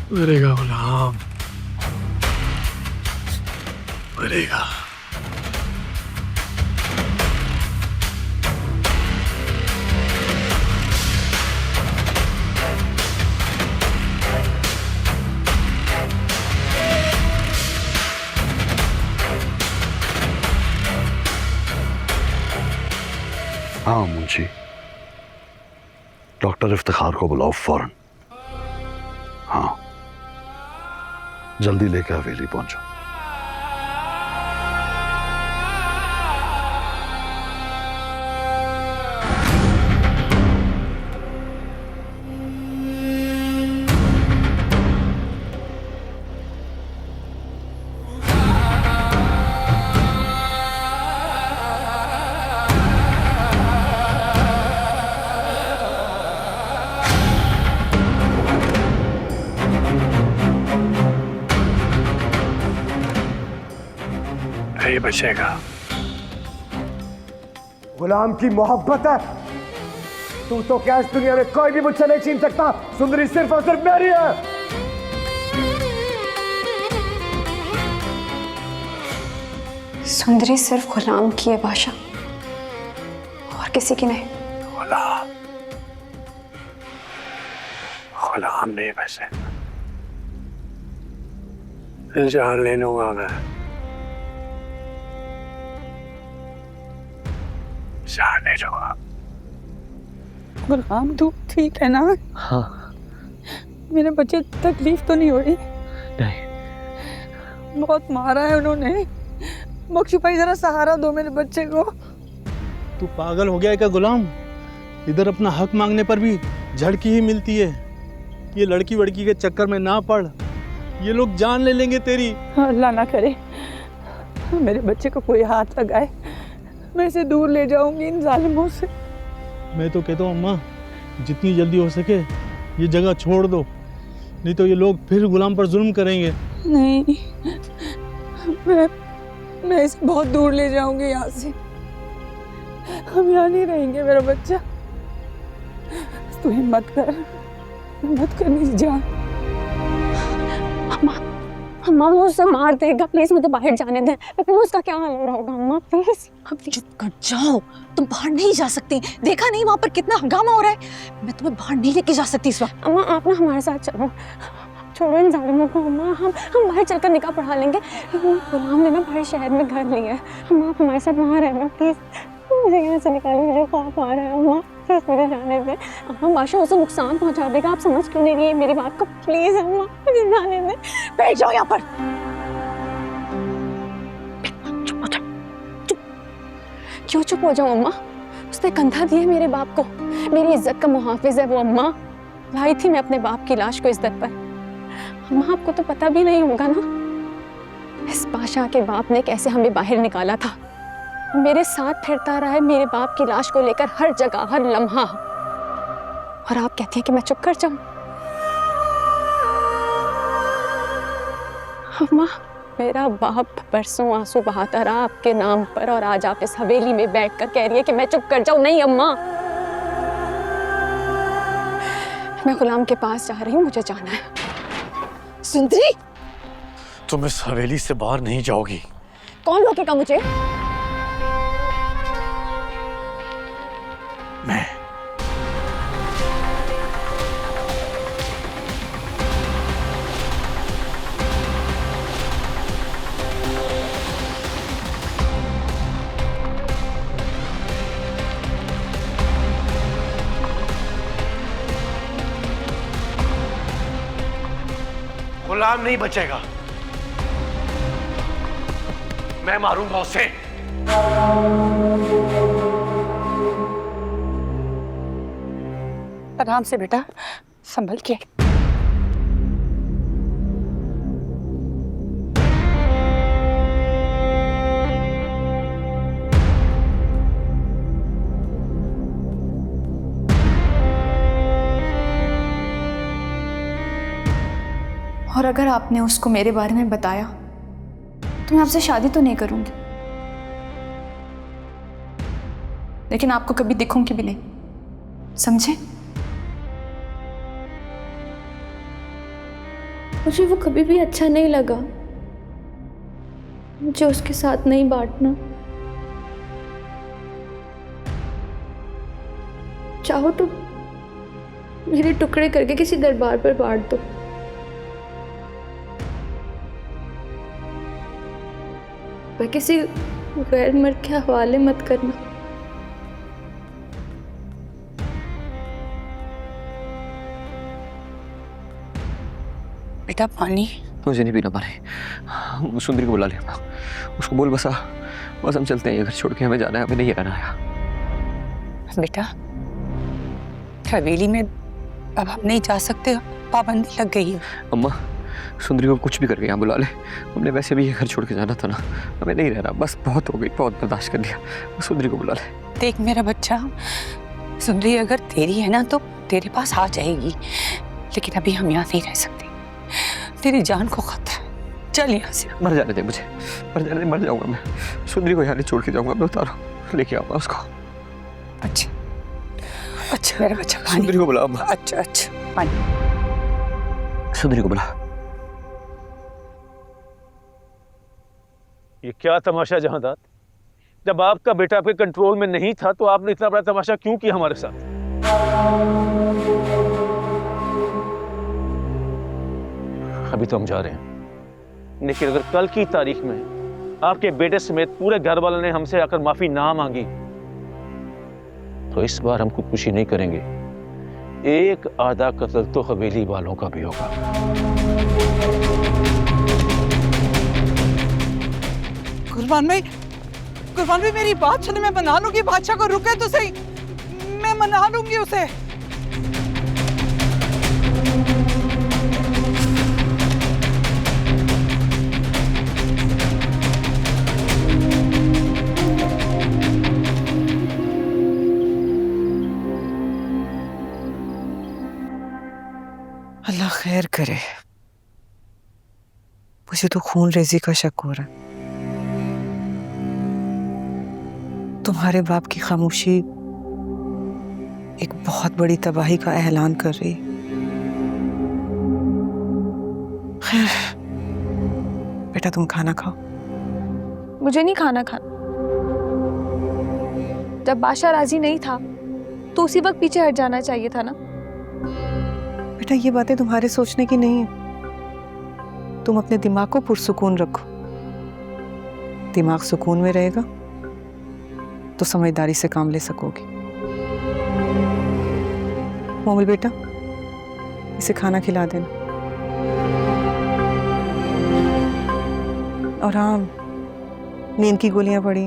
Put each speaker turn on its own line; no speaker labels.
मरेगा गुलाम, मरेगा।
हाँ मुंशी, डॉक्टर इफ्तिखार को बुलाओ फौरन। हाँ, जल्दी लेकर हवेली पहुंचो।
ये बचेगा।
गुलाम की मोहब्बत है। तू तो क्या इस दुनिया में कोई भी मुझसे नहीं छीन सकता। सुंदरी सिर्फ और सिर्फ मेरी है।
सुंदरी सिर्फ गुलाम की है बादशाह, और किसी की नहीं।
गुलाम, गुलाम नहीं वैसे, जान ले लूंगा मैं, जान ले लूंगा।
गुलाम तू ठीक है ना?
हाँ।
मेरे बच्चे तकलीफ तो नहीं हो रही?
नहीं।
बहुत मारा है उन्होंने। बख्शू भाई जरा सहारा दो मेरे बच्चे को।
तू पागल हो गया है क्या गुलाम? इधर अपना हक मांगने पर भी झड़की ही मिलती है। ये लड़की वड़की के चक्कर में ना पड़, ये लोग जान ले लेंगे तेरी।
अल्लाह ना करे मेरे बच्चे को कोई हाथ लगाए, मैं इसे दूर ले जाऊंगी इन जालिमों से।
मैं तो कहता हूँ अम्मा, जितनी जल्दी हो सके ये जगह छोड़ दो, नहीं तो ये लोग फिर गुलाम पर जुल्म करेंगे।
नहीं, मैं इसे बहुत दूर ले जाऊंगी यहाँ से। हम यहाँ नहीं रहेंगे मेरा बच्चा। तू हिम्मत कर, हिम्मत कर मेरी जान।
अम्मा वो उसे मार देगा, प्लीज मुझे बाहर जाने दें। लेकिन उसका क्या हाल हो रहा होगा अम्मा, प्लीज।
चुप कर जाओ, तुम बाहर नहीं जा सकती। देखा नहीं वहां पर कितना हंगामा हो रहा है? मैं तुम्हें बाहर नहीं लेके जा सकती इस वक्त।
अम्मा आप ना हमारे साथ चलो, छोड़ो इन जालिमों को। अम्मा हम बाहर चलकर निकाह पढ़ा लेंगे। गुलाम ने ना बाहर शहर में घर लिया है। अम्मा आप हमारे साथ वहाँ रहना प्लीज। मुझे यहाँ से निकालो, मुझे खौफ आ रहा है अम्मा, प्लीज मुझे जाने दें। अम्मा बादशाह उसे नुकसान पहुँचा देगा, आप समझ क्यों नहीं रही है मेरी बात को? प्लीज अम्मा मुझे जाने दें।
बैठ जाओ यहाँ पर। चुप हो जाओ, चुप।
क्यों चुप हो जाऊँ अम्मा? उसने कंधा दिया मेरे बाप को, मेरी इज्जत का मुहाफिज है वो अम्मा। लाई थी मैं अपने बाप की लाश को इज्जत पर। अम्मा आपको तो पता भी नहीं होगा ना, इस बादशाह के बाप ने कैसे हमें बाहर निकाला था। मेरे साथ फिरता रहा है मेरे बाप की लाश को लेकर हर जगह, हर लम्हा। और आप कहती हैं कि मैं चुप कर जाऊं? अम्मा मेरा बाप परसों आंसू बहाता रहा आपके नाम पर, और आज आप इस हवेली में बैठकर कह रही है कि मैं चुप कर जाऊं। नहीं अम्मा, मैं गुलाम के पास जा रही हूँ, मुझे जाना है।
सुंदरी,
तुम इस हवेली से बाहर नहीं जाओगी।
कौन रोकेगा मुझे?
मैं। गुलाम नहीं बचेगा, मैं मारूंगा उसे।
आराम से बेटा, संभल के।
और अगर आपने उसको मेरे बारे में बताया तो मैं आपसे शादी तो नहीं करूंगी, लेकिन आपको कभी दिखूंगी भी नहीं, समझे? मुझे वो कभी भी अच्छा नहीं लगा। मुझे उसके साथ नहीं बांटना। चाहो तो मेरे टुकड़े करके किसी दरबार पर बांट दो। पर किसी गैर मर्द के हवाले मत करना।
बेटा पानी।
मुझे नहीं पीना पानी। सुंदरी को बुला ले, उसको बोल बस हम चलते हैं, ये घर छोड़ के हमें जाना है, हमें नहीं रहना है।
बेटा हवेली में अब हम नहीं जा सकते, पाबंदी लग गई है।
अम्मा सुंदरी को कुछ भी करके यहाँ बुला ले, हमने वैसे भी ये घर छोड़ के जाना था ना, हमें नहीं रहना, बस बहुत हो गई, बहुत बर्दाश्त कर लिया, सुंदरी को बुला ले।
देख मेरा बच्चा, सुंदरी अगर तेरी है ना तो तेरे पास आ जाएगी, लेकिन अभी हम यहाँ नहीं रह सकते, तेरी जान को खतरा है। चल यहाँ से।
मर जाने दे मुझे, मर जाने दे, मर जाऊंगा मैं, सुंदरी को यहाँ नहीं छोड़ के जाऊंगा मैं, उतारो लेके आऊंगा उसको।
अच्छा अच्छा मेरा बच्चा पानी।
सुंदरी को बुला अम्मा।
अच्छा अच्छा पानी।
सुंदरी को बुला।
ये क्या तमाशा जहांदाद, जब आपका बेटा आपके कंट्रोल में नहीं था तो आपने इतना बड़ा तमाशा क्यों किया हमारे साथ? अभी तो हम जा रहे हैं, लेकिन अगर कल की तारीख में आपके बेटे समेत पूरे घर वालों ने हमसे आकर माफी ना मांगी तो इस बार हम खुदकुशी नहीं करेंगे, एक आधा कत्ल तो हवेली वालों का भी होगा।
कुर्बान भाई मेरी बात सुने, मैं मना लूंगी बादशाह को, रुके तो सही, मैं मना लूंगी उसे। अल्लाह खैर करे, मुझे तो खून रेजी का शक हो रहा है। तुम्हारे बाप की खामोशी एक बहुत बड़ी तबाही का ऐलान कर रही। खैर बेटा तुम खाना खाओ।
मुझे नहीं खाना जब बादशाह राजी नहीं था तो उसी वक्त पीछे हट जाना चाहिए था ना।
बेटा ये बातें तुम्हारे सोचने की नहीं है, तुम अपने दिमाग को पुरसुकून रखो, दिमाग सुकून में रहेगा तो समझदारी से काम ले सकोगे। मोमिल बेटा इसे खाना खिला देना, और हाँ नींद की गोलियां पड़ी।